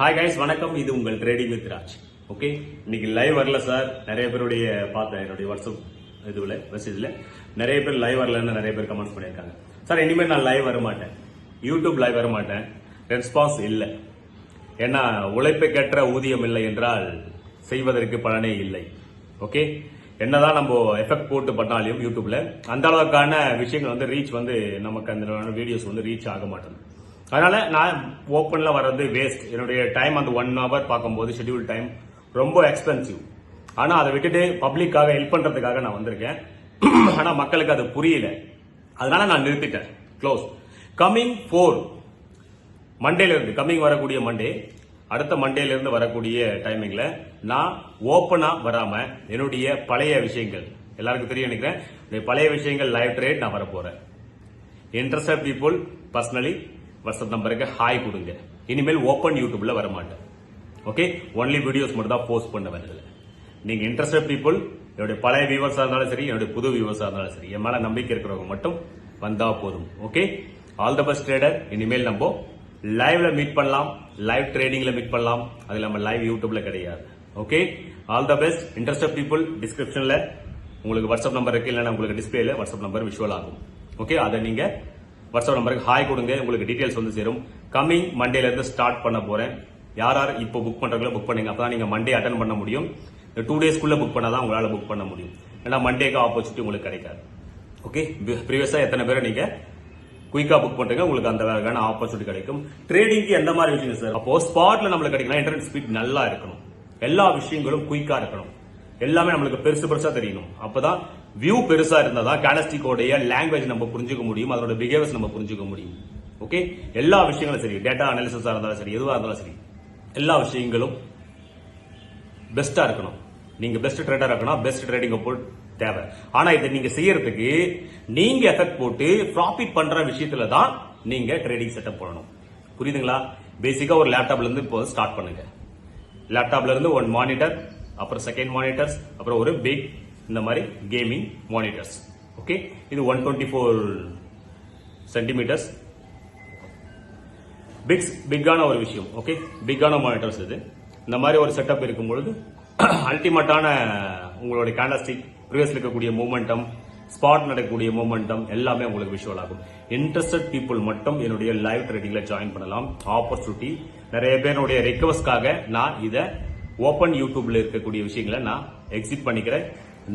Hi guys, வணக்கம். இது உங்கள் ட்ரேடிங் வித் ராஜ். ஓகே, இன்னைக்கு லைவ் வரல சார். நிறைய பேருடைய பார்த்தேன் என்னுடைய வாட்ஸ்அப் இதுல மெசேஜ்ல நிறைய பேர் லைவ் வரலன்னு நிறைய பேர் கமெண்ட்ஸ் பண்ணியிருக்காங்க. சார், இனிமேல் நான் லைவ் வர மாட்டேன், யூடியூப் லைவ் வர மாட்டேன். ரெஸ்பான்ஸ் இல்லை. ஏன்னா உழைப்புக்கேற்ற ஊதியம் இல்லை என்றால் செய்வதற்கு பலனே இல்லை. ஓகே, என்னதான் நம்ம எஃபெக்ட் போட்டு பண்ணாலும் யூடியூப்ல அந்த அளவுக்கான விஷயங்கள் வந்து ரீச் வந்து நமக்கு அந்த வீடியோஸ் வந்து ரீச் ஆக மாட்டேங்குது. அதனால நான் ஓப்பன்ல வர்றது வேஸ்ட். என்னுடைய டைம் அந்த 1 hour பார்க்கும்போது ஷெட்யூல் டைம் ரொம்ப எக்ஸ்பென்சிவ். ஆனா அதை விட்டுட்டு பப்ளிக்காக ஹெல்ப் பண்றதுக்காக நான் வந்திருக்கேன். ஆனா மக்களுக்கு அது புரியல. அதனால நான் நிறுத்திட்டேன். க்ளோஸ். கம்மிங் 4 மண்டேல இருந்து கம்மிங் வரக்கூடிய மண்டே, அடுத்த மண்டேல இருந்து வரக்கூடிய டைமிங்ல நான் ஓப்பனா வராம என்னுடைய பழைய விஷயங்கள் எல்லாருக்கும் தெரியும் நினைக்கிறேன். பழைய விஷயங்கள் லைவ் ட்ரேட் நான் வர போறேன். இன்ட்ரெஸ்டட் பீப்புள் பர்சனலி வாட்ஸ்அப் நம்பருக்கு ஹாய் கொடுங்க. இனிமேல் ஓப்பன் யூடியூப்ல வர மாட்டேன். ஓகே, ஒன்லி வீடியோஸ் மட்டும் தான் போஸ்ட் பண்ண வேண்டியது. நீங்க இன்ட்ரெஸ்டட் பீப்புள், என்னுடைய பழைய வியூவர்ஸா இருந்தாலும் சரி, என்னுடைய புது வியூவர்ஸா இருந்தாலும் சரி, என் மேல நம்பிக்கை இருக்கிறவங்க மட்டும் வந்தா போதும். Okay, all the best trader. இனிமேல் நம்ம லைவ்ல மீட் பண்ணலாம், லைவ் ட்ரேடிங்ல மீட் பண்ணலாம். அது நம்ம லைவ் யூடியூப்ல கிடையாது. Okay, all the best. Interested people டிஸ்கிரிப்ஷன்ல உங்களுக்கு வாட்ஸ்அப் நம்பர் இருக்கு, இல்லைன்னா உங்களுக்கு டிஸ்பிளேல வாட்ஸ்அப் நம்பர் விஷுவல் ஆகும். ஓகே, அதை நீங்க வாட்ஸ்அப் நம்பருக்கு ஹாய் கொடுங்க. உங்களுக்கு டீடைல்ஸ் வந்து சேரும். கம்மிங் மண்டேல இருந்து ஸ்டார்ட் பண்ண போறேன். யார் யார் இப்போ புக் பண்றீங்களோ புக் பண்ணுங்க. அப்பதான் நீங்க மண்டே அட்டன் பண்ண முடியும். 2 டேஸ்க்குள்ள புக் பண்ணாதான் உங்களால புக் பண்ண முடியும். ஏன்னா மண்டேக்கு ஆப்பர்ச்சுனிட்டி உங்களுக்கு கிடைக்காது. ஓகே, ப்ரீவியஸா எத்தனை பேரை நீங்க குயிக்கா புக் பண்றீங்க, உங்களுக்கு அந்த வேலைக்கான ஆப்பர்ச்சுனிட்டி கிடைக்கும். ட்ரேடிங்க்கு எந்த மாதிரி விஷயம் சார்? அப்போ ஸ்பாட்ல நம்மளுக்கு கிடைக்கணும். இன்டர்நெட் ஸ்பீட் நல்லா இருக்கணும், எல்லா விஷயங்களும் குயிக்கா இருக்கணும், எல்லாமே நம்மளுக்கு பெருசு பெருசா தெரியணும். அப்பதான் வியூ பெருசா இருந்தாதான் கேண்டல்ஸ்டிக்கோடைய லாங்குவேஜ் நம்ம புரிஞ்சுக்க முடியும், அதோட பிஹேவியர்ஸ் நம்ம புரிஞ்சுக்க முடியும். ஓகே, எல்லா விஷயங்களும் சரி, டேட்டா அனாலிசிஸா இருந்தாலும் சரி, எதுவா இருந்தாலும் சரி, எல்லா விஷயங்களும் பெஸ்டா இருக்கணும். நீங்க பெஸ்ட் ட்ரேடரா இருக்கணும், பெஸ்ட் ட்ரேடிங் அப்போல் தேவை. ஆனா இதை நீங்க செய்யறதுக்கு நீங்க எஃபெக்ட் போட்டு ப்ராஃபிட் பண்ற விஷயத்துல தான் நீங்க ட்ரேடிங் செட்டப் பண்ணணும். புரியுதுங்களா? பேசிக்கா ஒரு லேப்டாப்ல இருந்து இப்போ ஸ்டார்ட் பண்ணுங்க. லேப்டாப்ல இருந்து 1 மானிட்டர், அப்புறம் செகண்ட் மானிட்டர்ஸ், அப்புறம் ஒரு பிக் இந்த மாதிரி கேமிங் மானிட்டர்ஸ். ஓகே, இது 124 சென்டிமீட்டர்ஸ் பிக்கான ஒரு விஷயம். ஓகே, பிக்கான மானிட்டர்ஸ். இது இந்த மாதிரி ஒரு செட்டப் இருக்கும் பொழுது அல்டிமேட்டான உங்களுடைய கேண்டல்ஸ்டிக் ப்ரீவியஸ்ல இருக்கக்கூடிய மூமெண்டம், ஸ்பாட் நடக்கக்கூடிய மூமெண்டம் எல்லாமே உங்களுக்கு விஷுவல் ஆகும். இன்ட்ரெஸ்டட் பீப்புள் மட்டும் என்னுடைய லைவ் ட்ரேடிங்ல ஜாயின் பண்ணலாம். ஆப்பர்ச்சுனிட்டி நிறைய பேருடைய ரெக்வஸ்ட்காக நான் இதை ஓப்பன் யூடியூப்ல இருக்கக்கூடிய விஷயங்களை நான் எக்ஸிட் பண்ணிக்கிறேன்.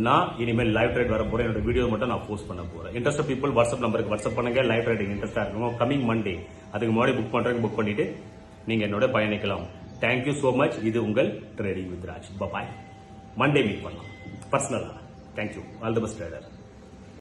நான் இனிமேல் லைவ் ட்ரேட் வர போறேன். என்னோட வீடியோ மட்டும் நான் போஸ்ட் பண்ண போறேன். இன்ட்ரெஸ்ட் பீப்புள் வாட்ஸ்அப் நம்பருக்கு வாட்ஸ்அப் பண்ணுங்க. லைவ் ட்ரேடிங் இன்ட்ரெஸ்டா இருக்கும் கமிங் மண்டே. அதுக்கு முன்னாடி புக் பண்றதுக்கு புக் பண்ணிட்டு நீங்க என்னோட பயணிக்கலாம். Thank you so much. இது உங்கள் trading with Raj. Bye. Monday meet பண்ணலாம் பர்சனலா. Thank you. All the best trader.